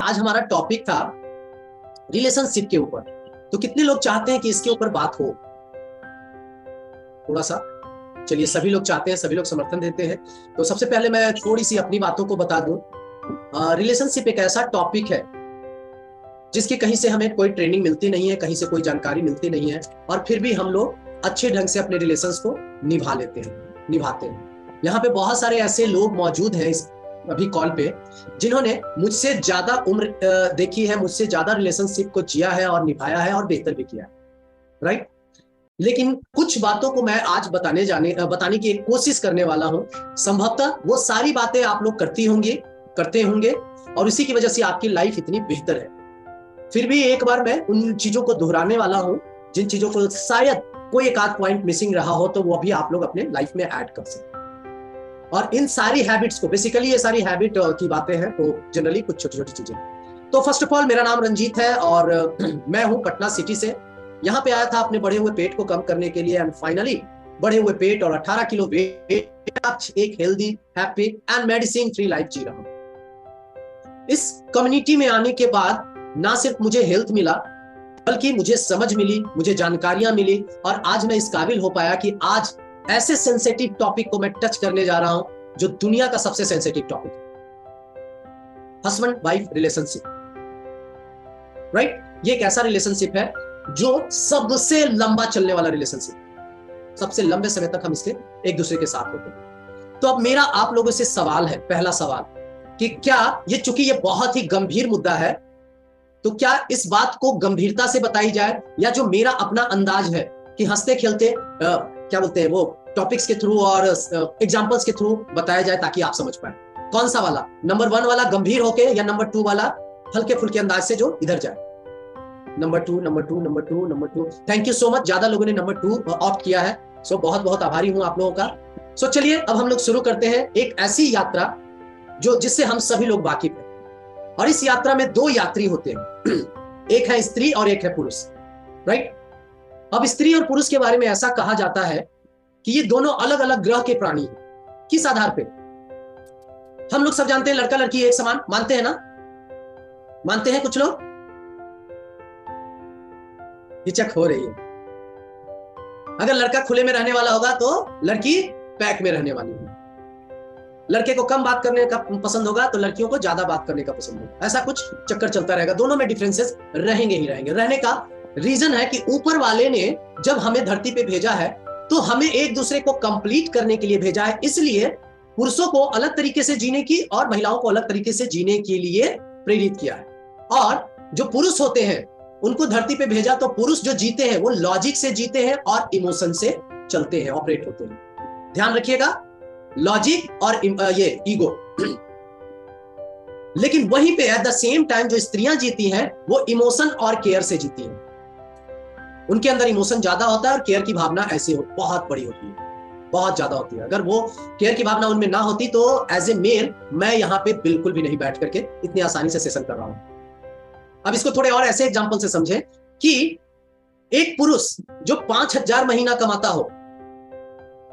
आज हमारा टॉपिक था रिलेशनशिप के ऊपर। तो कितने लोग चाहते हैं कि इसके ऊपर बात हो? थोड़ा सा चलिए, सभी लोग चाहते हैं, सभी लोग समर्थन देते हैं। तो सबसे पहले मैं थोड़ी सी अपनी बातों को बता दूं। रिलेशनशिप एक ऐसा टॉपिक है जिसकी कहीं से हमें कोई ट्रेनिंग मिलती नहीं है, कहीं से कोई जानकारी मिलती नहीं है, और फिर भी हम लोग अच्छे ढंग से अपने रिलेशंस को निभाते हैं। यहाँ पे बहुत सारे ऐसे लोग मौजूद हैं इस अभी कॉल पे जिन्होंने मुझसे ज्यादा उम्र देखी है, मुझसे ज्यादा रिलेशनशिप को जिया है और निभाया है और बेहतर भी किया है, राइट। लेकिन कुछ बातों को मैं आज बताने की कोशिश करने वाला हूं। संभवतः वो सारी बातें आप लोग करते होंगे और इसी की वजह से आपकी लाइफ इतनी बेहतर है। फिर भी एक बार मैं उन चीजों को दोहराने वाला हूं जिन चीजों को शायद कोई एक आध पॉइंट मिसिंग रहा हो, तो वो भी आप लोग अपने लाइफ में ऐड कर सकते हैं। और इन सारी हैबिट्स को, बेसिकली ये सारी हैबिट की बातें हैं, तो जनरली कुछ छोटी छोटी चीजें। तो फर्स्ट ऑफ ऑल, मेरा नाम रंजीत है और मैं हूं पटना सिटी से। यहाँ पे आया था अपने बढ़े हुए पेट को कम करने के लिए, एंड फाइनली बढ़े हुए पेट और 18 किलो वेट, एक healthy, happy and medicine free life जी रहा हूं। इस कम्युनिटी में आने के बाद ना सिर्फ मुझे हेल्थ मिला, बल्कि मुझे समझ मिली, मुझे जानकारियां मिली, और आज मैं इस काबिल हो पाया कि आज ऐसे सेंसिटिव टॉपिक को मैं टच करने जा रहा हूं जो दुनिया का सबसे सेंसिटिव टॉपिक है, हस्बैंड वाइफ रिलेशनशिप, राइट। ये एक ऐसा रिलेशनशिप है जो सबसे लंबा चलने वाला रिलेशनशिप, सबसे लंबे समय तक हम इसके एक दूसरे के साथ होते हैं। तो अब मेरा आप लोगों से सवाल है, पहला सवाल, कि क्या ये, चूंकि ये बहुत ही गंभीर मुद्दा है, तो क्या इस बात को गंभीरता से बताई जाए, या जो मेरा अपना अंदाज है कि हंसते खेलते क्या बोलते हैं वो टॉपिक्स के थ्रू और एग्जांपल्स के थ्रू बताया जाए, ताकि आप समझ पाए कौन सा वाला, नंबर 1 वाला गंभीर होके, या नंबर 2 वाला हल्के फुल्के अंदाज से जो इधर जाए। Number two. Thank you so much, ज्यादा लोगों ने नंबर 2 ऑप्ट किया है, सो बहुत बहुत आभारी हूं आप लोगों का। सो चलिए अब हम लोग शुरू करते हैं एक ऐसी यात्रा जिससे हम सभी लोग वाकिफ हैं। और इस यात्रा में 2 यात्री होते हैं, एक है स्त्री और एक है पुरुष, राइट। अब स्त्री और पुरुष के बारे में ऐसा कहा जाता है कि ये दोनों अलग अलग ग्रह के प्राणी हैं। किस आधार पे? हम लोग सब जानते हैं लड़का लड़की एक समान, मानते हैं ना? मानते हैं कुछ लोग? हिचक हो रही है। अगर लड़का खुले में रहने वाला होगा तो लड़की पैक में रहने वाली है। लड़के को कम बात करने का पसंद होगा तो लड़कियों को ज्यादा बात करने का पसंद होगा। ऐसा कुछ चक्कर चलता रहेगा, दोनों में डिफरेंसेस रहेंगे ही रहेंगे। रहने का रीजन है कि ऊपर वाले ने जब हमें धरती पे भेजा है तो हमें एक दूसरे को कंप्लीट करने के लिए भेजा है। इसलिए पुरुषों को अलग तरीके से जीने की और महिलाओं को अलग तरीके से जीने के लिए प्रेरित किया है। और जो पुरुष होते हैं उनको धरती पे भेजा तो पुरुष जो जीते हैं वो लॉजिक से जीते हैं और इमोशन से चलते हैं, ऑपरेट होते हैं। ध्यान रखिएगा, लॉजिक और ये ईगो। लेकिन वहीं पे एट द सेम टाइम जो स्त्रियां जीती हैं वो इमोशन और केयर से जीती हैं। उनके अंदर इमोशन ज्यादा होता है और केयर की भावना ऐसे बहुत बड़ी होती है, बहुत ज्यादा होती है। अगर वो केयर की भावना उनमें ना होती तो एज ए मेल मैं यहाँ पे बिल्कुल भी नहीं बैठ करके इतनी आसानी से सेशन कर रहा हूं। अब इसको थोड़े और ऐसे एग्जांपल से समझें कि एक पुरुष जो 5,000 महीना कमाता हो,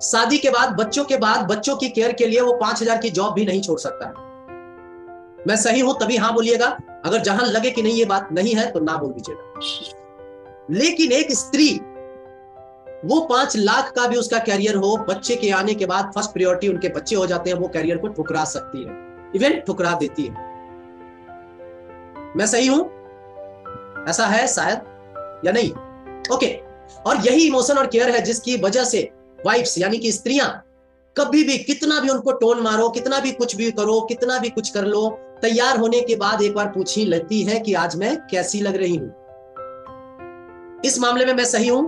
शादी के बाद बच्चों की केयर के लिए वो 5,000 की जॉब भी नहीं छोड़ सकता है। मैं सही हूं तभी हाँ बोलिएगा, अगर जहां लगे कि नहीं ये बात नहीं है तो ना बोल दीजिएगा। लेकिन एक स्त्री, वो 5 लाख का भी उसका कैरियर हो, बच्चे के आने के बाद फर्स्ट प्रायोरिटी उनके बच्चे हो जाते हैं, वो कैरियर को ठुकरा सकती है, इवन ठुकरा देती है। मैं सही हूं? ऐसा है शायद या नहीं? ओके। और यही इमोशन और केयर है जिसकी वजह से वाइफ्स यानी कि स्त्रियां कभी भी, कितना भी उनको टोन मारो, कितना भी कुछ भी करो, कितना भी कुछ कर लो, तैयार होने के बाद एक बार पूछ ही लेती है कि आज मैं कैसी लग रही हूं। इस मामले में मैं सही हूं?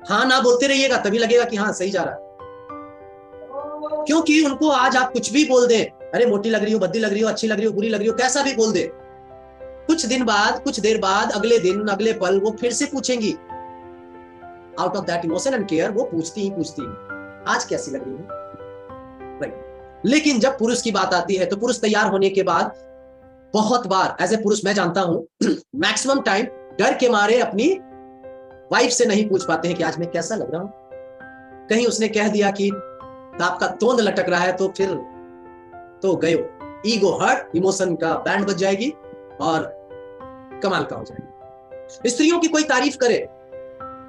हाँ ना बोलते रहिएगा, तभी लगेगा कि हाँ सही जा रहा है। क्योंकि उनको आज आप कुछ भी बोल दें, अरे मोटी लग रही हो, भद्दी लग रही हो, अच्छी लग रही हो, बुरी लग रही हो, कैसा भी बोल दे, कुछ दिन बाद, कुछ देर बाद, अगले दिन, अगले पल वो फिर से पूछेंगी। Out of that emotion and care वो पूछती ही आज कैसी लग रही है, राइट। लेकिन जब पुरुष की बात आती है तो पुरुष तैयार होने के बाद बहुत बार, एज ए पुरुष मैं जानता हूं, मैक्सिमम टाइम डर के मारे अपनी वाइफ से नहीं पूछ पाते हैं कि आज मैं कैसा लग रहा हूं। कहीं उसने कह दिया कि आपका तोंद लटक रहा है तो फिर तो गयो, ईगो हर्ट, इमोशन का बैंड बज जाएगी और कमाल का हो जाएगा। स्त्रियों की कोई तारीफ करे,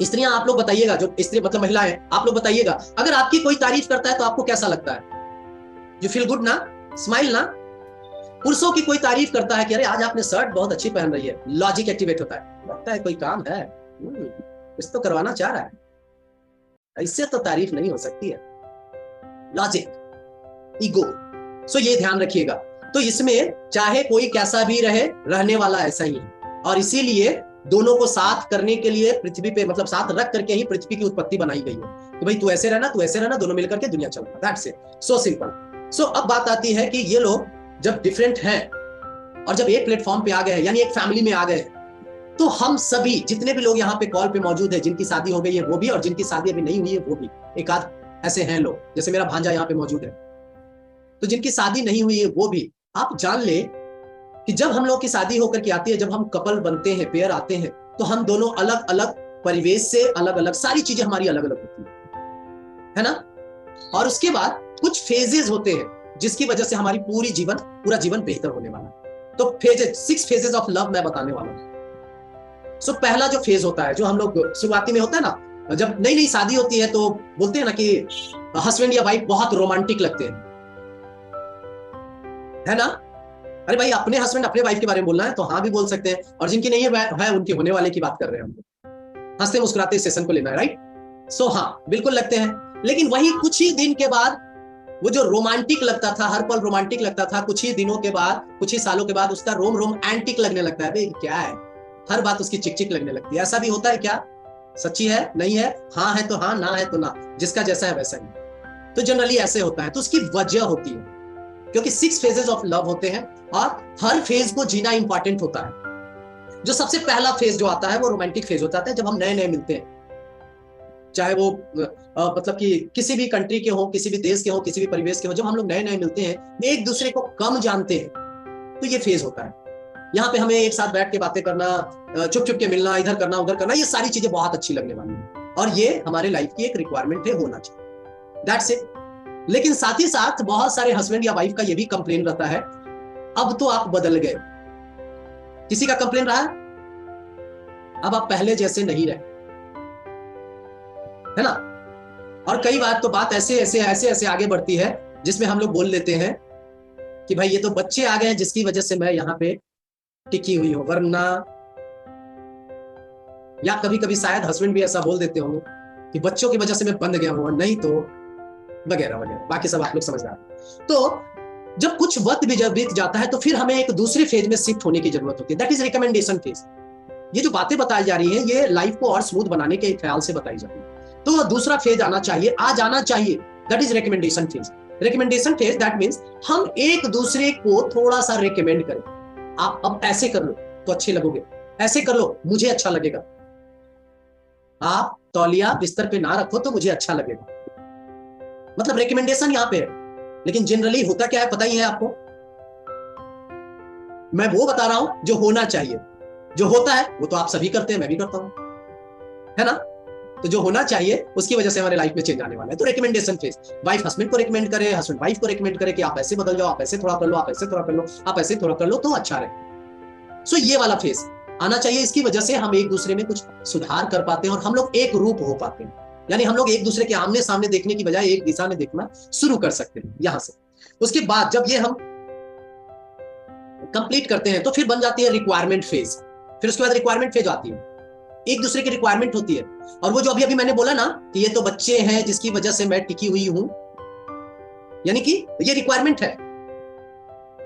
स्त्रियां आप लोग बताइएगा, जो स्त्री मतलब महिलाएं, आप लोग बताइएगा, अगर आपकी कोई तारीफ करता है तो आपको कैसा लगता है? यू फील गुड ना, स्माइल ना। पुरुषों की कोई तारीफ करता है कि अरे आज आपने शर्ट बहुत अच्छी पहन रही है, लॉजिक एक्टिवेट होता है, लगता है कोई काम है, कुछ तो करवाना चाह रहा है, इससे तो तारीफ नहीं हो सकती है। Logic, ego. सो ये ध्यान रखिएगा। तो इसमें चाहे कोई कैसा भी रहे, रहने वाला ऐसा ही है, और इसीलिए दोनों को साथ करने के लिए पृथ्वी पे, मतलब साथ रख करके ही पृथ्वी की उत्पत्ति बनाई गई है कि भाई तू ऐसे रहना, तू ऐसे रहना, दोनों मिलकर के दुनिया चलना। That's it, so simple. So अब बात आती है कि ये लोग जब डिफरेंट हैं और जब एक प्लेटफॉर्म पे आ गए हैं, यानी एक फैमिली में आ गए हैं, तो हम सभी जितने भी लोग यहाँ पे कॉल पे मौजूद है, जिनकी शादी हो गई है वो भी, और जिनकी शादी अभी नहीं हुई है वो भी, एक आध ऐसे हैं लोग, जैसे मेरा भांजा यहाँ पे मौजूद है, तो जिनकी शादी नहीं हुई है वो भी, आप जान ले कि जब हम लोग की शादी होकर के आती है, जब हम कपल बनते हैं, पेयर आते हैं, तो हम दोनों अलग अलग परिवेश से, अलग अलग सारी चीजें हमारी अलग अलग होती है ना। और उसके बाद कुछ फेजेस होते हैं जिसकी वजह से हमारी पूरा जीवन बेहतर होने वाला है। तो फेजेस, 6 फेजेस ऑफ लव मैं बताने वाला हूं। सो पहला जो फेज होता है, जो हम लोग शुरुआती में होता है ना, जब नई नई शादी होती है तो बोलते हैं ना कि हस्बैंड या वाइफ बहुत रोमांटिक लगते हैं, है ना। अरे भाई अपने हस्बैंड अपने वाइफ के बारे में बोलना है तो हाँ भी बोल सकते हैं, और जिनकी नहीं है उनके होने वाले की बात कर रहे हैं हम, हंसते मुस्कुराते सेशन को लेना है, राइट। सो हाँ बिल्कुल लगते हैं, लेकिन वही कुछ ही दिन के बाद वो जो रोमांटिक लगता था, हर पल रोमांटिक लगता था, कुछ ही दिनों के बाद, कुछ ही सालों के बाद उसका रोम एंटिक लगने लगता है। भाई क्या है, हर बात उसकी चिक चिक लगने लगती है। ऐसा भी होता है क्या? सच्ची है, नहीं है, हाँ है तो हाँ, ना है तो ना, जिसका जैसा है वैसा ही। तो जनरली ऐसे होता है, तो उसकी वजह होती है, क्योंकि 6 फेजेस ऑफ लव होते हैं और हर फेज को जीना इंपॉर्टेंट होता है। जो सबसे पहला फेज जो आता है वो रोमांटिक फेज होता है, जब हम नए नए मिलते हैं, चाहे वो मतलब कि किसी भी कंट्री के हो, किसी भी देश के हो, किसी भी परिवेश के हो, जब हम लोग नए नए मिलते हैं, एक दूसरे को कम जानते हैं, तो ये फेज होता है। यहाँ पे हमें एक साथ बैठ के बातें करना, चुप चुप के मिलना, इधर करना उधर करना, ये सारी चीजें बहुत अच्छी लगने वाली है, और ये हमारे लाइफ की एक रिक्वायरमेंट है, होना चाहिए। That's it. लेकिन साथ ही साथ बहुत सारे हस्बैंड या वाइफ का ये भी कंप्लेन रहता है, अब तो आप बदल गए। किसी का कंप्लेन रहा है, अब आप पहले जैसे नहीं रहे, है ना। और कई बार तो बात ऐसे आगे बढ़ती है जिसमें हम लोग बोल लेते हैं कि भाई ये तो बच्चे आ गए हैं जिसकी वजह से मैं यहाँ पे टिकी हुई हूं, वरना, या कभी कभी शायद हस्बैंड भी ऐसा बोल देते होंगे कि बच्चों की वजह से मैं बंद गया हूं, नहीं तो वगैरह वगैरह, बाकी सब आप लोग समझदार। तो जब कुछ वक्त भी जब बीत जाता है तो फिर हमें एक दूसरे फेज में शिफ्ट होने की जरूरत होती है, दैट इज रिकमेंडेशन फेज। ये जो बातें बताई जा रही है ये लाइफ को और स्मूथ बनाने के ख्याल से बताई जा रही है। तो दूसरा फेज आना चाहिए, आज आना चाहिए, that is recommendation phase. Recommendation phase that means हम एक दूसरे को थोड़ा सा रिकमेंड करें, आप अब ऐसे कर लो तो अच्छे लगोगे, ऐसे कर लो मुझे अच्छा लगेगा, आप तौलिया बिस्तर पे ना रखो तो मुझे अच्छा लगेगा, मतलब रिकमेंडेशन यहां पे है। लेकिन जनरली होता क्या है पता ही है आपको, मैं वो बता रहा हूं जो होना चाहिए, जो होता है वो तो आप सभी करते हैं, मैं भी करता हूं, है ना। तो जो होना चाहिए उसकी वजह से हमारे लाइफ में चेंज आने वाला है। तो रिकमेंडेशन फेज, वाइफ हस्बैंड को रिकमेंड करे, हस्बैंड वाइफ को रिकमेंड करे कि आप ऐसे बदल जाओ, आप ऐसे थोड़ा कर लो, आप ऐसे थोड़ा कर लो, आप ऐसे थोड़ा कर लो तो अच्छा रहे। सो ये वाला फेज आना चाहिए, इसकी वजह से हम एक दूसरे में कुछ सुधार कर पाते हैं और हम लोग एक रूप हो पाते हैं, यानी हम लोग एक दूसरे के आमने सामने देखने की बजाय एक दिशा में देखना शुरू कर सकते हैं यहां से। उसके बाद जब ये हम कंप्लीट करते हैं तो फिर बन जाती है रिक्वायरमेंट फेज। फिर उसके बाद रिक्वायरमेंट फेज आती है, एक दूसरे की रिक्वायरमेंट होती है, और वो जो अभी मैंने बोला ना कि ये तो बच्चे हैं जिसकी वजह से मैं टिकी हुई हूं, यानी कि ये रिक्वायरमेंट है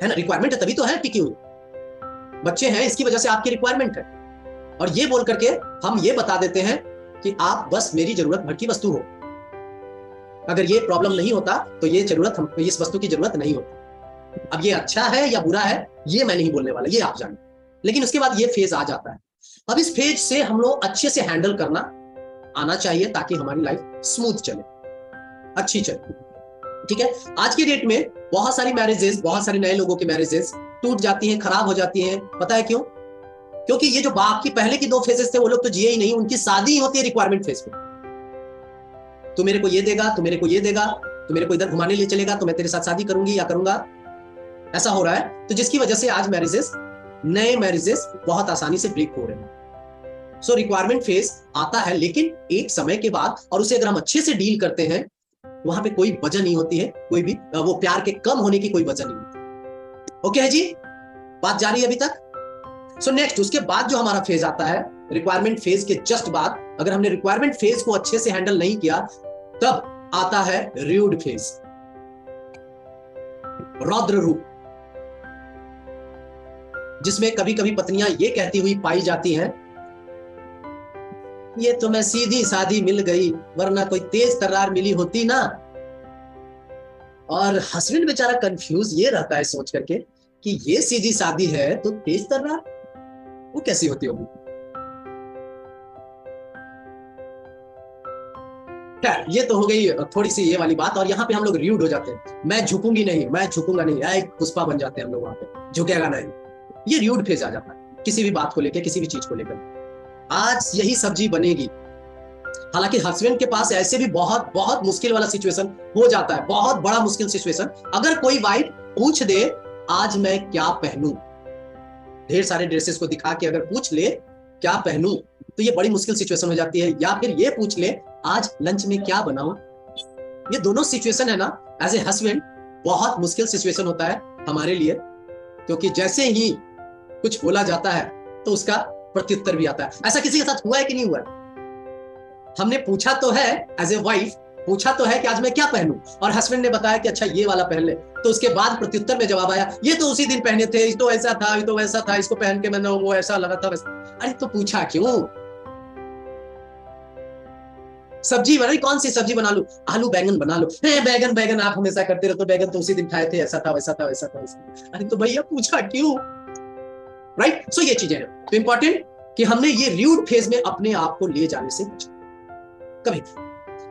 ना, रिक्वायरमेंट है तभी तो है टिकी हुई, बच्चे हैं इसकी वजह से आपकी रिक्वायरमेंट है। और ये बोल करके हम ये बता देते हैं कि आप बस मेरी जरूरत भर की वस्तु हो, अगर ये प्रॉब्लम नहीं होता तो ये जरूरत, हम इस वस्तु की जरूरत नहीं होती। अब ये अच्छा है या बुरा है ये मैं नहीं बोलने वाला, ये आप जाने, लेकिन उसके बाद ये फेज आ जाता है। अब इस फेज से हम लोग अच्छे से हैंडल करना आना चाहिए ताकि हमारी लाइफ स्मूथ चले, अच्छी चले, ठीक है। आज की डेट में बहुत सारी मैरिजेस, बहुत सारे नए लोगों की मैरिजेस टूट जाती हैं, खराब हो जाती हैं, पता है क्यों? क्योंकि ये जो बाकी पहले की 2 फेजेस थे वो लोग तो जिए ही नहीं, उनकी शादी ही होती है रिक्वायरमेंट फेज पे। तू मेरे को ये देगा, तू मेरे को ये देगा, तू मेरे को इधर घुमाने ले चलेगा तो मैं तेरे साथ शादी करूंगी या करूंगा, ऐसा हो रहा है। तो जिसकी वजह से आज मैरिजेस नए मैरिजेस बहुत आसानी से ब्रेक हो रहे हैं। सो रिक्वायरमेंट फेज आता है, लेकिन एक समय के बाद, और उसे अगर हम अच्छे से डील करते हैं, वहां पे कोई वजह नहीं होती है, कोई भी वो प्यार के कम होने की कोई वजह नहीं होती। ओके है जी, बात जारी है अभी तक। सो नेक्स्ट, उसके बाद जो हमारा फेज आता है, रिक्वायरमेंट फेज के जस्ट बाद, अगर हमने रिक्वायरमेंट फेज को अच्छे से हैंडल नहीं किया, तब आता है र्यूड फेज, रौद्र रूप, जिसमें कभी कभी पत्नियां ये कहती हुई पाई जाती हैं, ये तो मैं सीधी सादी मिल गई, वरना कोई तेज तर्रार मिली होती ना। और हस्बैंड बेचारा कंफ्यूज ये रहता है सोच करके कि ये सीधी सादी है तो तेज तर्रार वो कैसी होती होगी। ये तो हो गई थोड़ी सी ये वाली बात, और यहाँ पे हम लोग र्यूड हो जाते हैं, मैं झुकूंगी नहीं, मैं झुकूंगा नहीं, एक पुष्पा बन जाते हैं हम लोग वहां पे, झुकेगा नहीं। ये र्यूड फेज आ जाता है किसी भी बात को लेकर, किसी भी चीज को लेकर। आज यही सब्जी बनेगी, हालांकि हस्बैंड के पास ऐसे भी बहुत बहुत मुश्किल वाला सिचुएशन हो जाता है, बहुत बड़ा मुश्किल सिचुएशन। अगर कोई वाइफ पूछ दे आज मैं क्या पहनूं, ढेर सारे ड्रेसेस को दिखा के अगर पूछ ले क्या पहनूं, तो ये बड़ी मुश्किल सिचुएशन हो जाती है। या फिर ये पूछ ले आज लंच में क्या बनाऊं, ये दोनों सिचुएशन है ना, एज ए हस्बैंड बहुत मुश्किल सिचुएशन होता है हमारे लिए, क्योंकि जैसे ही कुछ बोला जाता है तो उसका प्रत्युत्तर भी आता है। ऐसा किसी के साथ हुआ है कि नहीं हुआ? हमने पूछा तो है, एज ए वाइफ पूछा तो है कि आज मैं क्या पहनूं, और हस्बैंड ने बताया कि अच्छा ये वाला पहन ले, तो उसके बाद प्रत्युत्तर में जवाब आया ये तो उसी दिन पहने थे, ये तो ऐसा था, ये तो वैसा था, इसको पहन के मैंने वो ऐसा लगा था वैसा। अरे तो पूछा क्यों? सब्जी बनाई, कौन सी सब्जी बना लूं? आलू बैंगन बना लो। बैंगन बैंगन आप हमेशा करते रहते, बैंगन तो उसी दिन खाए थे, ऐसा था वैसा था वैसा था वैसा। अरे तो भैया पूछा क्यों? राइट। सो ये चीजें हैं तो इंपॉर्टेंट कि हमने ये र्यूड फेज में अपने आप को ले जाने से बचना। कभी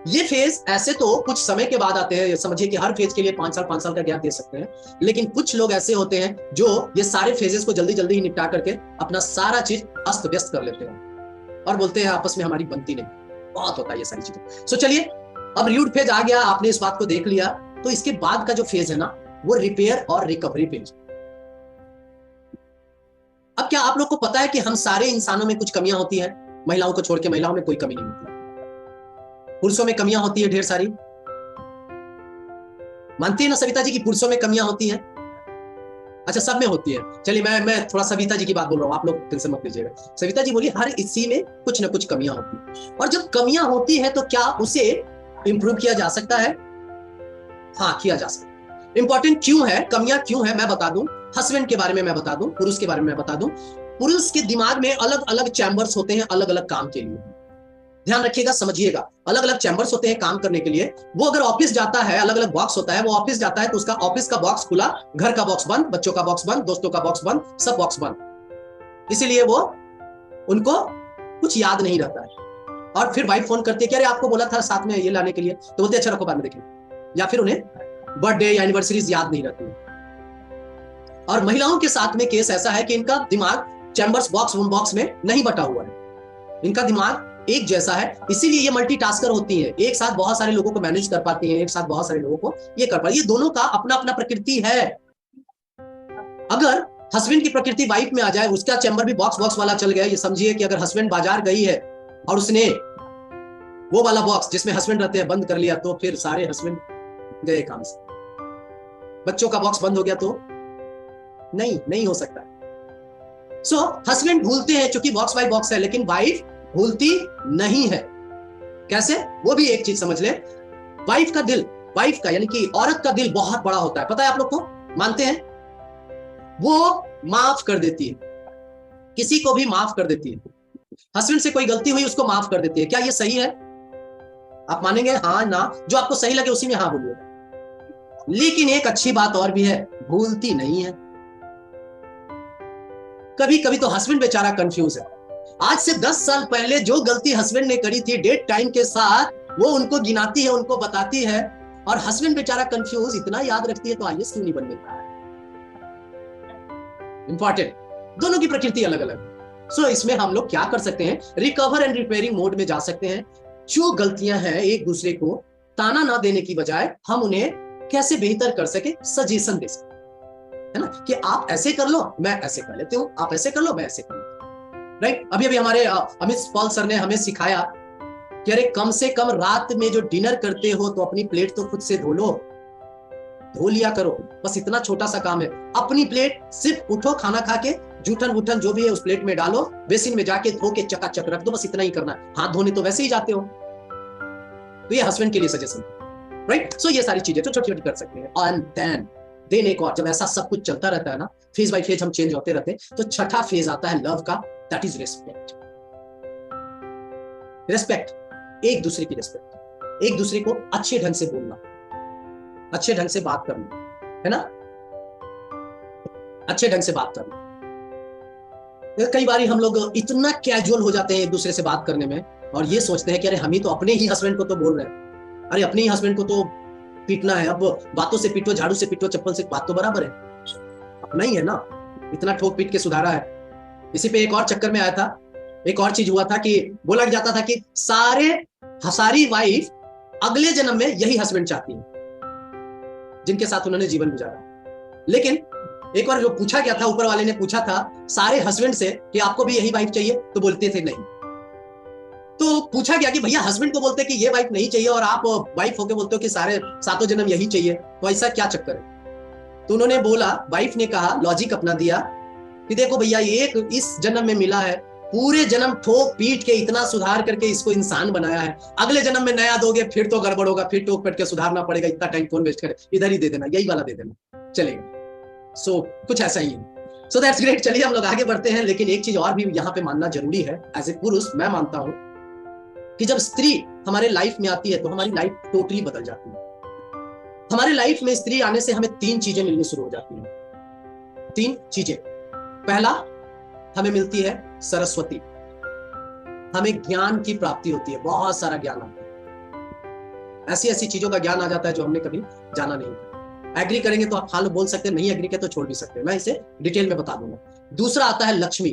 ये फेज ऐसे तो कुछ समय के बाद आते हैं, समझिए कि हर फेज के लिए 5 साल का गैप दे सकते हैं, लेकिन कुछ लोग ऐसे होते हैं जो ये सारे फेजेस को जल्दी जल्दी ही निपटा करके अपना सारा चीज अस्त व्यस्त कर लेते हैं और बोलते हैं आपस में हमारी बनती नहीं। बहुत होता है ये सारी चीजें। सो चलिए, अब र्यूड फेज आ गया, आपने इस बात को देख लिया, तो इसके बाद का जो फेज है ना, वो रिपेयर और रिकवरी फेज। अब क्या आप लोग को पता है कि हम सारे इंसानों में कुछ कमियां होती हैं, महिलाओं को छोड़ के महिलाओं में कोई कमी नहीं होती, पुरुषों में कमियां होती है ढेर सारी। मानती है ना सविता जी की पुरुषों में कमियां होती हैं? अच्छा, सब में होती है। चलिए मैं थोड़ा सविता जी की बात बोल रहा हूं, आप लोग टेंशन मत लीजिएगा। सविता जी बोली हर इसी में कुछ ना कुछ कमियां होती है, और जब कमियां होती है तो क्या उसे इंप्रूव किया जा सकता है? हाँ, किया जा सकता है। इंपॉर्टेंट क्यों है, कमियां क्यों है मैं बता दूं, हस्बैंड के बारे में मैं बता दूं, पुरुष के बारे में मैं बता दूं। पुरुष के दिमाग में अलग अलग चैम्बर्स होते हैं अलग अलग काम के लिए, ध्यान रखिएगा, समझिएगा। अलग अलग चैम्बर्स होते हैं काम करने के लिए। वो अगर ऑफिस जाता है, अलग अलग बॉक्स होता है, वो ऑफिस जाता है तो उसका ऑफिस का बॉक्स खुला, घर का बॉक्स बंद, बच्चों का बॉक्स बंद, दोस्तों का बॉक्स बंद, सब बॉक्स बंद। इसीलिए वो उनको कुछ याद नहीं रहता है। और फिर वाइफ फोन करती है कि अरे आपको बोला था साथ में ये लाने के लिए, तो बोलते अच्छा रखो बाद में देखेंगे। या फिर उन्हें बर्थडे या एनिवर्सरीज याद नहीं रहती है। और महिलाओं के साथ में केस ऐसा है कि इनका दिमाग चैम्बर्स बॉक्स में नहीं बटा हुआ है, इनका दिमाग एक जैसा है, इसीलिए ये मल्टीटास्कर होती है, एक साथ बहुत सारे लोगों को मैनेज कर पाती हैं, एक साथ बहुत सारे लोगों को ये कर पाती है। ये दोनों का अपना अपना प्रकृति है। अगर हस्बैंड की प्रकृति वाइफ में आ जाए, उसका चैम्बर भी बॉक्स वाला चल गया, ये समझिए कि अगर हस्बैंड बाजार गई है और उसने वो वाला बॉक्स जिसमें हस्बैंड रहते हैं बंद कर लिया, तो फिर सारे हस्बैंड गए काम से। बच्चों का बॉक्स बंद हो गया तो नहीं हो सकता। सो हस्बैंड भूलते हैं क्योंकि बॉक्स बाय बॉक्स है, लेकिन वाइफ भूलती नहीं है। कैसे? वो भी एक चीज समझ ले, वाइफ का दिल, वाइफ का यानी कि औरत का दिल बहुत बड़ा होता है, पता है आप लोग को? मानते हैं? वो माफ कर देती है, किसी को भी माफ कर देती है। हस्बैंड से कोई गलती हुई उसको माफ कर देती है। क्या ये सही है? आप मानेंगे हाँ ना? जो आपको सही लगे उसी में हाँ बोलिएगा। लेकिन एक अच्छी बात और भी है, भूलती नहीं है। कभी कभी तो हस्बैंड बेचारा कंफ्यूज है, आज से 10 साल पहले जो गलती हस्बैंड ने करी थी डेट टाइम के साथ, वो उनको गिनाती है, उनको बताती है, और हस्बैंड बेचारा कंफ्यूज, इतना याद रखती है तो आईएएस क्यों नहीं बन गई? इंपॉर्टेंट, दोनों की प्रकृति अलग अलग। सो इसमें हम लोग क्या कर सकते हैं, रिकवर एंड रिपेयरिंग मोड में जा सकते हैं। जो गलतियां हैं एक दूसरे को ताना ना देने की बजाय हम उन्हें कैसे बेहतर कर सके, सजेशन दे सके। है ना, कि आप ऐसे कर लो मैं ऐसे कर लेती हूँ, आप ऐसे कर लो मैं ऐसे कर लेती हूँ, राइट। अभी अभी हमारे अमित पॉल सर ने हमें सिखाया कि अरे कम से कम रात में जो डिनर करते हो तो अपनी प्लेट तो खुद से धो लो, धो लिया करो, बस इतना छोटा सा काम है। अपनी प्लेट सिर्फ उठो, खाना खा के जूठन वूठन जो भी है उस प्लेट में डालो, बेसिन में जाके धो के चकाचक रख दो, बस इतना ही करना है। हाथ धोने तो वैसे ही जाते हो। तो ये हस्बैंड के लिए सजेशन, राइट। सो ये सारी चीजें तो छोटी छोटी कर सकते हैं। एंड देन एक और, जब ऐसा सब कुछ चलता रहता है ना, फेज बाय फेज हम चेंज होते रहते हैं, तो छठा फेज आता है लव का, दैट इज रिस्पेक्ट। रिस्पेक्ट, एक दूसरे की रिस्पेक्ट, एक दूसरे को अच्छे ढंग से बोलना, अच्छे ढंग से बात करना, है ना, अच्छे ढंग से बात करना। कई बार हम लोग इतना कैजुअल हो जाते हैं एक दूसरे से बात करने में, और ये सोचते हैं कि अरे हम ही तो अपने ही हस्बैंड को तो बोल रहे हैं, अरे अपने ही हस्बैंड को तो पीटना है, अब बातों से पीटो, झाड़ू से पीटो, चप्पल से, बात तो बराबर है, अपना ही है ना, इतना ठोक पीट के सुधारा है। इसी पे एक और चक्कर में आया था, एक और चीज हुआ था कि बोला जाता था कि सारी वाइफ अगले जन्म में यही हस्बैंड चाहती है जिनके साथ उन्होंने जीवन गुजारा। लेकिन एक बार जो पूछा गया था, ऊपर वाले ने पूछा था सारे हस्बैंड से कि आपको भी यही वाइफ चाहिए, तो बोलते थे नहीं। तो पूछा गया कि भैया हस्बैंड को बोलते कि ये वाइफ नहीं चाहिए और आप वाइफ होके बोलते हो कि सातों जन्म यही चाहिए, तो ऐसा क्या चक्कर है? तो उन्होंने बोला, वाइफ ने कहा, लॉजिक अपना दिया कि देखो भैया एक इस जन्म में मिला है, पूरे जन्म ठोक पीट के इतना सुधार करके इसको इंसान बनाया है, अगले जन्म में नया दोगे फिर तो गड़बड़ होगा, फिर ठोक पीट के सुधारना पड़ेगा, इतना टाइम कौन वेस्ट करे, इधर ही दे देना, यही वाला दे देना, चलेगा। सो कुछ ऐसा ही है। So that's great. चलिए हम लोग आगे बढ़ते हैं, लेकिन एक चीज और भी यहाँ पे मानना जरूरी है। एज ए पुरुष मैं मानता हूं कि जब स्त्री हमारे लाइफ में आती है तो हमारी लाइफ टोटली बदल जाती है। हमारे लाइफ में स्त्री आने से हमें तीन चीजें मिलनी शुरू हो जाती हैं, तीन चीजें। पहला, हमें मिलती है सरस्वती, हमें ज्ञान की प्राप्ति होती है, बहुत सारा ज्ञान आता है, ऐसी ऐसी चीजों का ज्ञान आ जाता है जो हमने कभी जाना नहीं था। एग्री करेंगे तो आप हाँ बोल सकते हैं, नहीं एग्री किया तो छोड़ भी सकते हैं, मैं इसे डिटेल में बता दूंगा। दूसरा आता है लक्ष्मी।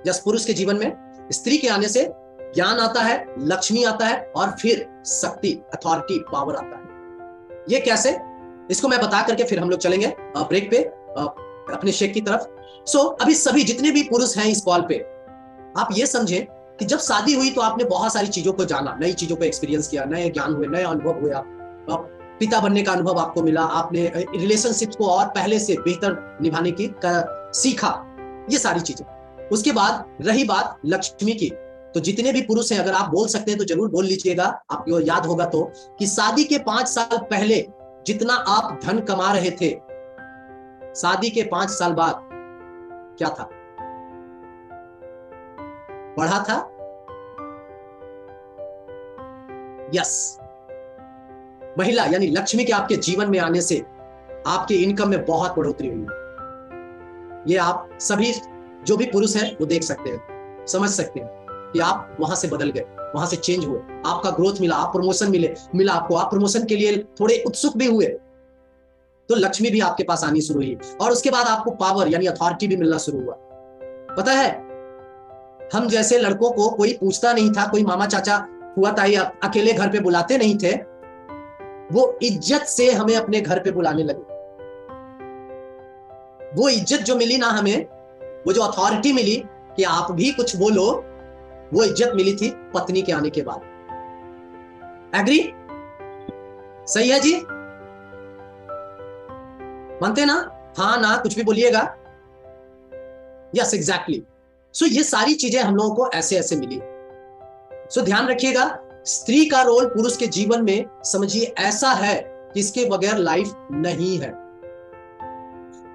जब पुरुष के जीवन में स्त्री के आने से ज्ञान आता है, लक्ष्मी आता है, और फिर शक्ति, अथॉरिटी, पावर आता है। ये कैसे, इसको मैं बता करके फिर हम लोग चलेंगे ब्रेक पे अपने शेख की तरफ। सो अभी सभी जितने भी पुरुष हैं इस कॉल पे, आप ये समझे कि जब शादी हुई तो आपने बहुत सारी चीजों को जाना, नई चीजों को एक्सपीरियंस किया, नए ज्ञान हुए, नए अनुभव हुए, आप पिता बनने का अनुभव आपको मिला, आपने रिलेशनशिप को और पहले से बेहतर निभाने की सीखा, ये सारी चीजें। उसके बाद रही बात लक्ष्मी की, तो जितने भी पुरुष हैं अगर आप बोल सकते हैं तो जरूर बोल लीजिएगा, आपको याद होगा तो, कि शादी के 5 साल पहले जितना आप धन कमा रहे थे, शादी के 5 साल बाद क्या था? बढ़ा था? यस। महिला यानी लक्ष्मी के आपके जीवन में आने से आपके इनकम में बहुत बढ़ोतरी हुई। ये आप सभी जो भी पुरुष हैं वो देख सकते हैं, समझ सकते हैं कि आप वहां से बदल गए, वहां से चेंज हुए, आपका ग्रोथ मिला, आप प्रमोशन मिला आपको, आप प्रमोशन के लिए थोड़े उत्सुक भी हुए तो लक्ष्मी भी आपके पास आनी शुरू हुई, और उसके बाद आपको पावर यानी अथॉरिटी भी मिलना शुरू हुआ। पता है, हम जैसे लड़कों को कोई पूछता नहीं था, कोई मामा चाचा हुआ ताई अकेले घर पे बुलाते नहीं थे, वो इज्जत से हमें अपने घर पे बुलाने लगे। वो इज्जत जो मिली ना हमें, वो जो अथॉरिटी मिली कि आप भी कुछ बोलो, वो इज्जत मिली थी पत्नी के आने के बाद। एग्री? सही है जी? मानते ना? हाँ ना, कुछ भी बोलिएगा। Yes, exactly. सो ये सारी चीजें हम लोगों को ऐसे ऐसे मिली। सो ध्यान रखिएगा, स्त्री का रोल पुरुष के जीवन में समझिए ऐसा है कि इसके बगैर लाइफ नहीं है।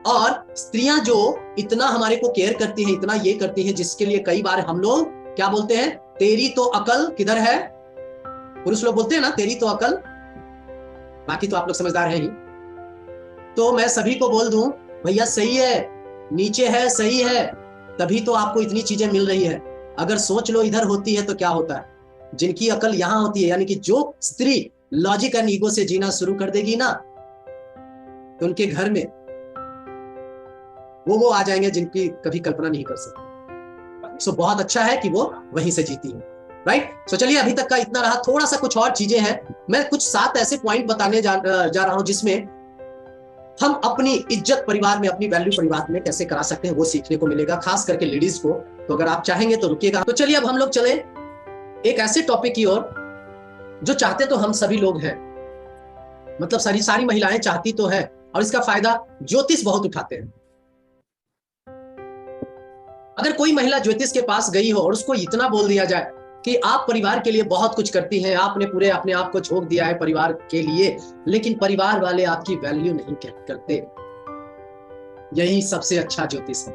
और स्त्रियां जो इतना हमारे को केयर करती हैं, इतना ये करती हैं, जिसके लिए कई बार हम लोग क्या बोलते हैं, तेरी तो अकल किधर है? पुरुष लोग बोलते हैं ना, तेरी तो अकल, बाकी तो आप लोग समझदार हैं ही। तो मैं सभी को बोल दूं, भैया सही है, नीचे है, सही है, तभी तो आपको इतनी चीजें मिल रही है। अगर सोच लो इधर होती है तो क्या होता है? जिनकी अकल यहां होती है, यानी कि जो स्त्री लॉजिक एंड ईगो से जीना शुरू कर देगी ना, तो उनके घर में वो आ जाएंगे जिनकी कभी कल्पना नहीं कर सकते। सो बहुत अच्छा है कि वो वहीं से जीती है, राइट? सो चलिए, अभी तक का इतना रहा, थोड़ा सा कुछ और चीजें हैं। मैं कुछ 7 ऐसे पॉइंट बताने जा रहा हूं जिसमें हम अपनी इज्जत परिवार में, अपनी वैल्यू परिवार में कैसे करा सकते हैं वो सीखने को मिलेगा, खास करके लेडीज को। तो अगर आप चाहेंगे तो रुकिएगा। तो चलिए अब हम लोग चले एक ऐसे टॉपिक की ओर जो चाहते तो हम सभी लोग हैं, मतलब सारी महिलाएं चाहती तो है, और इसका फायदा ज्योतिष बहुत उठाते हैं। अगर कोई महिला ज्योतिष के पास गई हो और उसको इतना बोल दिया जाए कि आप परिवार के लिए बहुत कुछ करती हैं, आपने पूरे अपने आप को झोंक दिया है परिवार के लिए, लेकिन परिवार वाले आपकी वैल्यू नहीं करते, यही सबसे अच्छा ज्योतिष है।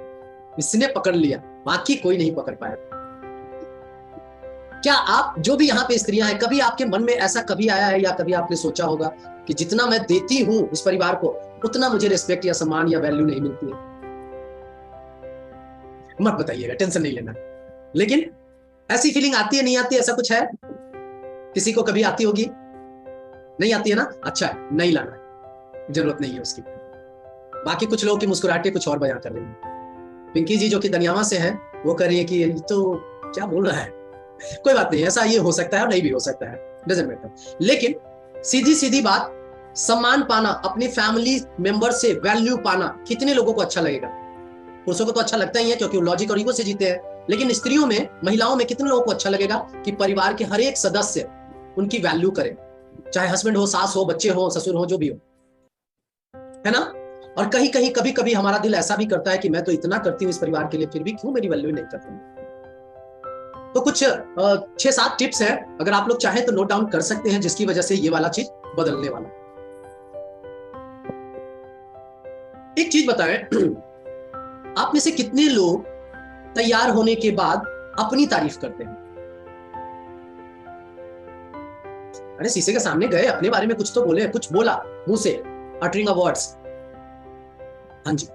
इसने पकड़ लिया, बाकी कोई नहीं पकड़ पाया। क्या आप जो भी यहाँ पे स्त्रियां हैं, कभी आपके मन में ऐसा कभी आया है या कभी आपने सोचा होगा कि जितना मैं देती हूं इस परिवार को उतना मुझे रिस्पेक्ट या सम्मान या वैल्यू नहीं मिलती है? मत बताइएगा, टेंशन नहीं लेना। लेकिन ऐसी फीलिंग आती है, नहीं आती, ऐसा कुछ है? किसी को कभी आती होगी? नहीं आती है ना? अच्छा है, नहीं लाना, जरूरत नहीं है उसकी। बाकी कुछ लोगों की मुस्कुराहटें कुछ और बयां कर रही है। पिंकी जी जो कि दनियावा से है, वो कर रही है कि ये तो क्या बोल रहा है। कोई बात नहीं, ऐसा ये हो सकता है और नहीं भी हो सकता है, डजंट मैटर। लेकिन सीधी सीधी बात, सम्मान पाना, अपनी फैमिली मेंबर से वैल्यू पाना कितने लोगों को अच्छा लगेगा? पुरुषों को तो अच्छा लगता ही है क्योंकि वो लॉजिक और ईगो से जीते हैं, लेकिन स्त्रियों में, महिलाओं में कितने लोगों को अच्छा लगेगा कि परिवार के हर एक सदस्य उनकी वैल्यू करे, चाहे हस्बैंड हो, सास हो, बच्चे हो, ससुर हो, जो भी हो, है ना? और कहीं कहीं कभी कभी हमारा दिल ऐसा भी करता है कि मैं तो इतना करती हूँ इस परिवार के लिए, फिर भी क्यों मेरी वैल्यू नहीं करती? तो कुछ 6-7 टिप्स है, अगर आप लोग चाहें तो नोट डाउन कर सकते हैं, जिसकी वजह से ये वाला चीज बदलने वाला। एक चीज बताएं, आप में से कितने लोग तैयार होने के बाद अपनी तारीफ करते हैं? अरे शीशे के सामने गए, अपने बारे में कुछ तो बोले, कुछ बोला मुंह से, अटरिंग अ वर्ड्स। हाँ जी,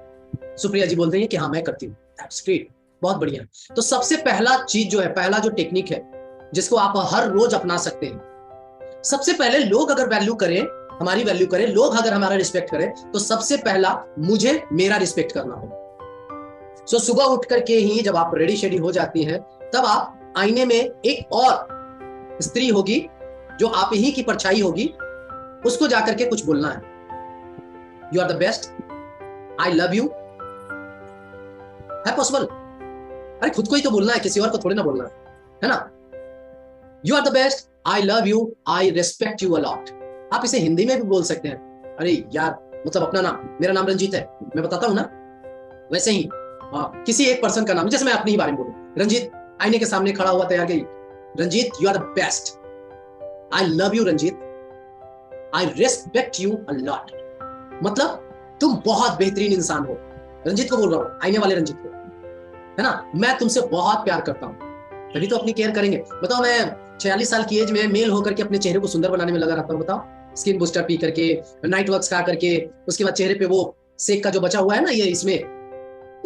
सुप्रिया जी बोल रही है कि हाँ मैं करती हूँ, दैट्स ग्रेट, बहुत बढ़िया। तो सबसे पहला चीज जो है, पहला जो टेक्निक है जिसको आप हर रोज अपना सकते हैं, सबसे पहले लोग अगर वैल्यू करें, हमारी वैल्यू करें, लोग अगर हमारा रिस्पेक्ट करें, तो सबसे पहला मुझे मेरा रिस्पेक्ट करना होगा। सो सुबह उठ करके ही जब आप रेडी शेडी हो जाती हैं, तब आप आईने में एक और स्त्री होगी जो आप ही की परछाई होगी, उसको जाकर के कुछ बोलना है। You are the best, I love you. है पॉसिबल? अरे खुद को ही तो बोलना है, किसी और को थोड़ी ना बोलना है ना? You are the best, I love you, I respect you a lot. आप इसे हिंदी में भी बोल सकते हैं। अरे यार, मतलब अपना नाम, मेरा नाम रंजीत है, मैं बताता हूं ना, वैसे ही किसी एक पर्सन का नाम, जैसे मैं अपने ही बारे में बोलूं, रंजीत आईने के सामने खड़ा हुआ तैयार गई, Ranjit you are the best, I love you Ranjit, I respect you a lot. मतलब तुम बहुत बेहतरीन इंसान हो। रंजीत को बोल रहा हूं, आईने वाले रंजीत को, है ना? मैं तुमसे बहुत प्यार करता हूं, तभी तो अपनी केयर करेंगे। बताओ, मैं 46 साल की एज में मेल होकर के अपने चेहरे को सुंदर बनाने में लगा रहता हूं। बताओ, स्किन बूस्टर पी करके, नाइट वर्क्स खा करके, उसके बाद चेहरे पे वो सेक का जो बचा हुआ है ना, ये इसमें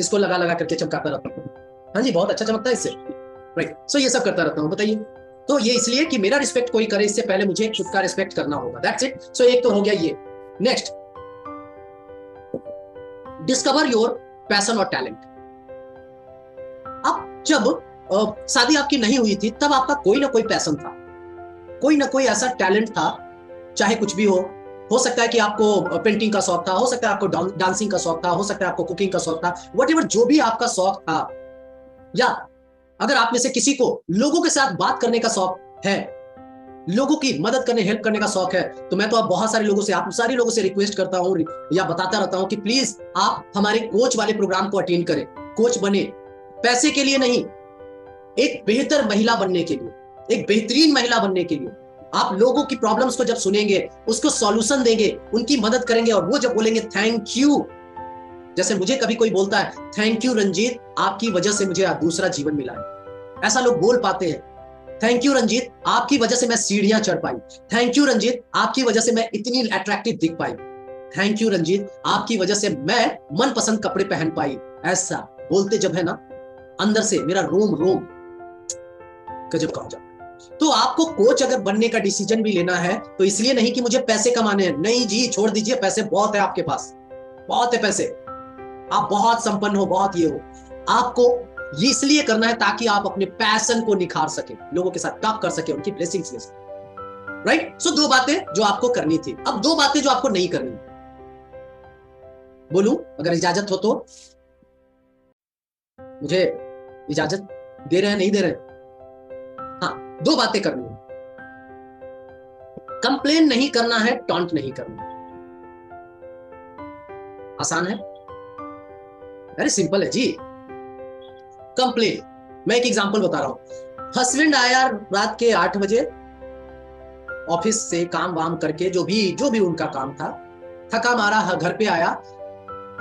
इसको लगा लगा करके चमकाता रहता हूँ। हाँ जी, बहुत अच्छा चमकता है इससे, राइट? सो ये सब करता रहता हूँ। बताइए, तो ये इसलिए कि मेरा रिस्पेक्ट कोई करे, इससे पहले मुझे खुद का रिस्पेक्ट करना होगा। That's it. सो एक तो हो गया ये। नेक्स्ट, डिस्कवर योर पैशन और टैलेंट। अब जब शादी आपकी नहीं हुई थी, तब आपका कोई ना कोई पैशन था, कोई ना कोई ऐसा टैलेंट था, चाहे कुछ भी हो सकता है कि आपको पेंटिंग का शौक था, हो सकता है आपको डांसिंग का शौक था, हो सकता है आपको कुकिंग का शौक था, व्हाटएवर जो भी आपका शौक था, या अगर आप में से किसी को लोगों के साथ बात करने का शौक है, लोगों की मदद करने, हेल्प करने का शौक है, तो मैं तो आप बहुत सारे लोगों से, आप सारे लोगों से रिक्वेस्ट करता हूं या बताता रहता हूं कि प्लीज आप हमारे कोच वाले प्रोग्राम को अटेंड करें। कोच बने, पैसे के लिए नहीं, एक बेहतर महिला बनने के लिए, एक बेहतरीन महिला बनने के लिए। आप लोगों की प्रॉब्लम्स को जब सुनेंगे, उसको सॉल्यूशन देंगे, उनकी मदद करेंगे, और वो जब बोलेंगे थैंक यू, जैसे मुझे कभी कोई बोलता है थैंक यू रंजीत, आपकी वजह से मुझे दूसरा जीवन मिला है, ऐसा लोग बोल पाते हैं। थैंक यू रंजीत, आपकी वजह से मैं सीढ़ियां चढ़ पाई। थैंक यू रंजीत, आपकी वजह से मैं इतनी अट्रैक्टिव दिख पाई। थैंक यू रंजीत, आपकी वजह से मैं मनपसंद कपड़े पहन पाई। ऐसा बोलते जब है ना, अंदर से मेरा रोम रोम गजब का हो जाता। तो आपको कोच अगर बनने का डिसीजन भी लेना है, तो इसलिए नहीं कि मुझे पैसे कमाने हैं, नहीं जी, छोड़ दीजिए, पैसे बहुत है आपके पास, बहुत है पैसे, आप बहुत संपन्न हो, बहुत ये हो। आपको ये इसलिए करना है ताकि आप अपने पैशन को निखार सके, लोगों के साथ टॉक कर सके, उनकी ब्लेसिंग्स ले सके, राइट? सो 2 बातें जो आपको करनी थी। अब 2 बातें जो आपको नहीं करनी। बोलूं अगर इजाजत हो तो? मुझे इजाजत दे रहे हैं, नहीं दे रहे? हाँ, 2 बातें करनी है। कंप्लेन नहीं करना है, टॉन्ट नहीं करना। आसान है, वेरी सिंपल है जी। कंप्लेन, मैं एक एग्जांपल बता रहा हूं। हस्बैंड आया रात के 8 बजे ऑफिस से, काम वाम करके, जो भी उनका काम था, थका मारा घर पे आया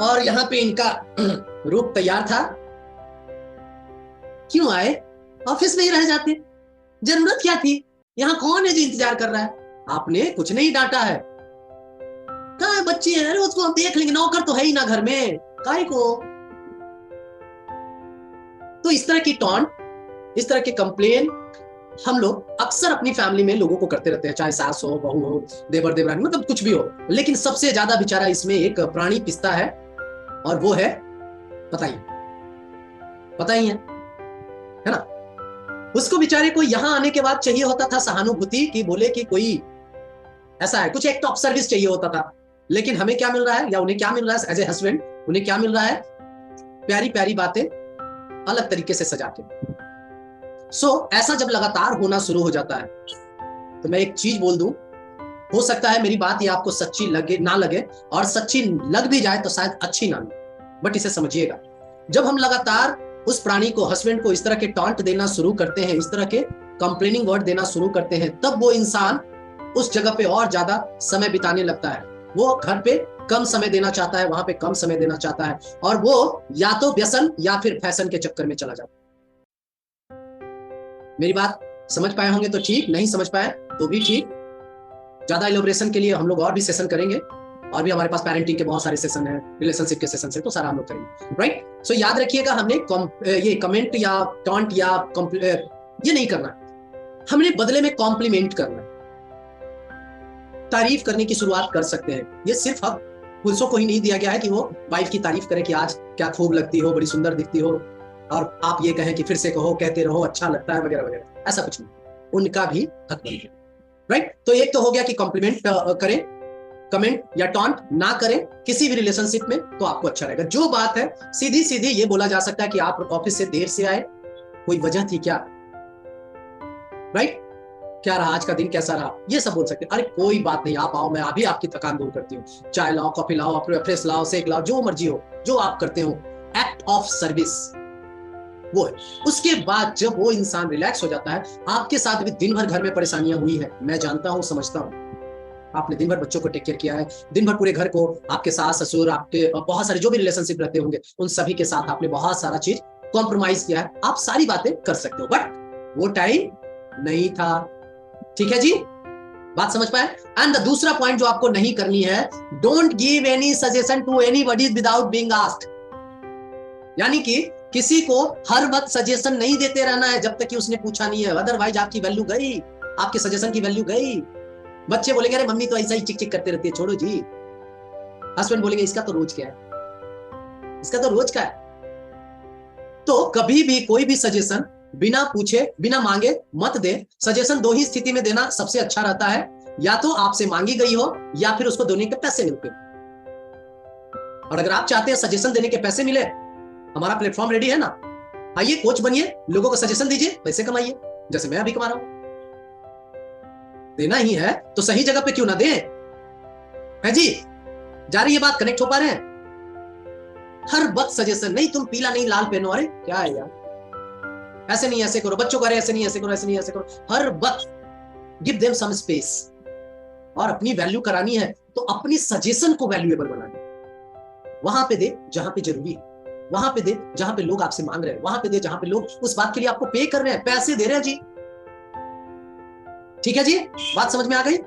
और यहाँ पे इनका रूप तैयार था। क्यों आए? ऑफिस में ही रह जाते, जरूरत क्या थी? यहाँ कौन है जो इंतजार कर रहा है? आपने कुछ नहीं डांटा है। कहाँ है बच्चे हैं, उसको हम देख लेंगे, नौकर तो है ही ना घर में, काहे को? तो इस तरह की टॉन्ट, इस तरह के कंप्लेन हम लोग अक्सर अपनी फैमिली में लोगों को करते रहते हैं, चाहे सास हो, बहू हो, देवर देवरानी, मतलब कुछ भी हो। लेकिन सबसे ज्यादा बेचारा इसमें एक प्राणी पिसता है, और वो है पता ही है ना? उसको बेचारे को यहाँ आने के बाद चाहिए होता था सहानुभूति, कि बोले कि कोई ऐसा है, कुछ एक्ट ऑफ सर्विस चाहिए होता था। लेकिन हमें क्या मिल रहा है, या उन्हें क्या मिल रहा है एज ए हस्बैंड? उन्हें क्या मिल रहा है? प्यारी प्यारी बातें अलग तरीके से सजा के। ऐसा जब लगातार होना शुरू हो जाता है, तो मैं एक चीज बोल दूं, हो सकता है मेरी बात ये आपको सच्ची लगे ना लगे, और सच्ची लग भी जाए तो शायद अच्छी ना लगे, बट इसे समझिएगा। जब हम लगातार उस प्राणी को, हस्बैंड को, इस तरह के टॉन्ट देना शुरू करते हैं, इस तरह के कंप्लेनिंग वर्ड देना शुरू करते हैं, तब वो इंसान उस जगह पे और ज्यादा समय बिताने लगता है। वो घर पे कम समय देना चाहता है, वहां पे कम समय देना चाहता है, और वो या तो व्यसन या फिर फैशन के चक्कर में चला जाता है। मेरी बात समझ पाए होंगे तो ठीक, नहीं समझ पाए तो भी ठीक। ज्यादा इलोब्रेशन के लिए हम लोग और भी सेशन करेंगे, और भी हमारे पास पेरेंटिंग के बहुत सारे सेशन हैं, रिलेशनशिप के सेशन है, तो सारा हम लोग करेंगे, राइट? सो याद रखिएगा, हमने ये कमेंट या टॉन्ट या ये नहीं करना, हमने बदले में कॉम्प्लीमेंट करना, तारीफ करने की शुरुआत कर सकते हैं। ये सिर्फ अब पुरुषों को ही नहीं दिया गया है कि वो वाइफ की तारीफ करें कि आज क्या खूब लगती हो, बड़ी सुंदर दिखती हो, और आप ये कहें कि फिर से कहो, कहते रहो, अच्छा लगता है, वगैरह वगैरह, ऐसा कुछ नहीं, उनका भी हक नहीं है, राइट? तो एक तो हो गया कि कॉम्प्लीमेंट करें, कमेंट या टॉन्ट ना करें किसी भी रिलेशनशिप में, तो आपको अच्छा रहेगा। जो बात है सीधी सीधी ये बोला जा सकता है कि आप ऑफिस से देर से आए, कोई वजह थी क्या, राइट? क्या रहा आज का दिन, कैसा रहा, ये सब बोल सकते हैं। अरे कोई बात नहीं, आप आओ, मैं अभी आपकी थकान दूर करती हूँ, चाय लाओ, कॉफी लाओ, फ्रेश लाओ, शेक लाओ, जो मर्जी हो, जो आप करते हो, एक्ट ऑफ सर्विस वो है। उसके बाद जब वो इंसान रिलैक्स हो जाता है, आपके साथ भी दिन भर घर में परेशानियां हुई है, मैं जानता हूं, समझता हूं, आपने दिन भर बच्चों को टेक केयर किया है, दिन भर पूरे घर को, आपके सास ससुर, आपके बहुत सारे जो भी रिलेशनशिप रहते होंगे, उन सभी के साथ आपने बहुत सारा चीज कॉम्प्रोमाइज किया है, आप सारी बातें कर सकते हो, बट वो टाइम नहीं था। ठीक है जी, बात समझ पाए? एंड दूसरा पॉइंट जो आपको नहीं करनी है, don't give any suggestion to anybody without being asked. यानी कि किसी को हर वक्त सजेशन नहीं देते रहना है जब तक कि उसने पूछा नहीं है, अदरवाइज आपकी वैल्यू गई, आपके सजेशन की वैल्यू गई। बच्चे बोलेंगे अरे मम्मी तो ऐसा ही चिक चिक करते रहती है, छोड़ो जी। हस्बैंड बोलेंगे इसका तो रोज क्या है, इसका तो रोज का है। तो कभी भी कोई भी सजेशन बिना पूछे, बिना मांगे मत दे। सजेशन 2 ही स्थिति में देना सबसे अच्छा रहता है, या तो आपसे मांगी गई हो, या फिर उसको देने के पैसे मिलते हो। और अगर आप चाहते हैं सजेशन देने के पैसे मिले, हमारा प्लेटफॉर्म रेडी है ना, आइए कोच बनिए, लोगों को सजेशन दीजिए, पैसे कमाइए, जैसे मैं अभी कमा रहा हूं। देना ही है तो सही जगह पे क्यों ना दें, है जी? जा रही है बात, कनेक्ट हो पा रहे हैं? हर वक्त सजेशन नहीं, तुम पीला नहीं लाल पहनो, अरे क्या है यार, ऐसे नहीं ऐसे करो, बच्चों को अरे ऐसे नहीं ऐसे करो, ऐसे नहीं ऐसे करो। हर वक्त गिव देम सम स्पेस। और अपनी वैल्यू करानी है तो अपनी सजेशन को वैल्यूएबल बनानी, वहां पे दे जहां पे जरूरी है, वहां पे दे जहां पे लोग आपसे मांग रहे हैं, वहां पे दे जहां पे लोग उस बात के लिए आपको पे कर रहे हैं, पैसे दे रहे हैं जी। ठीक है जी, बात समझ में आ गई?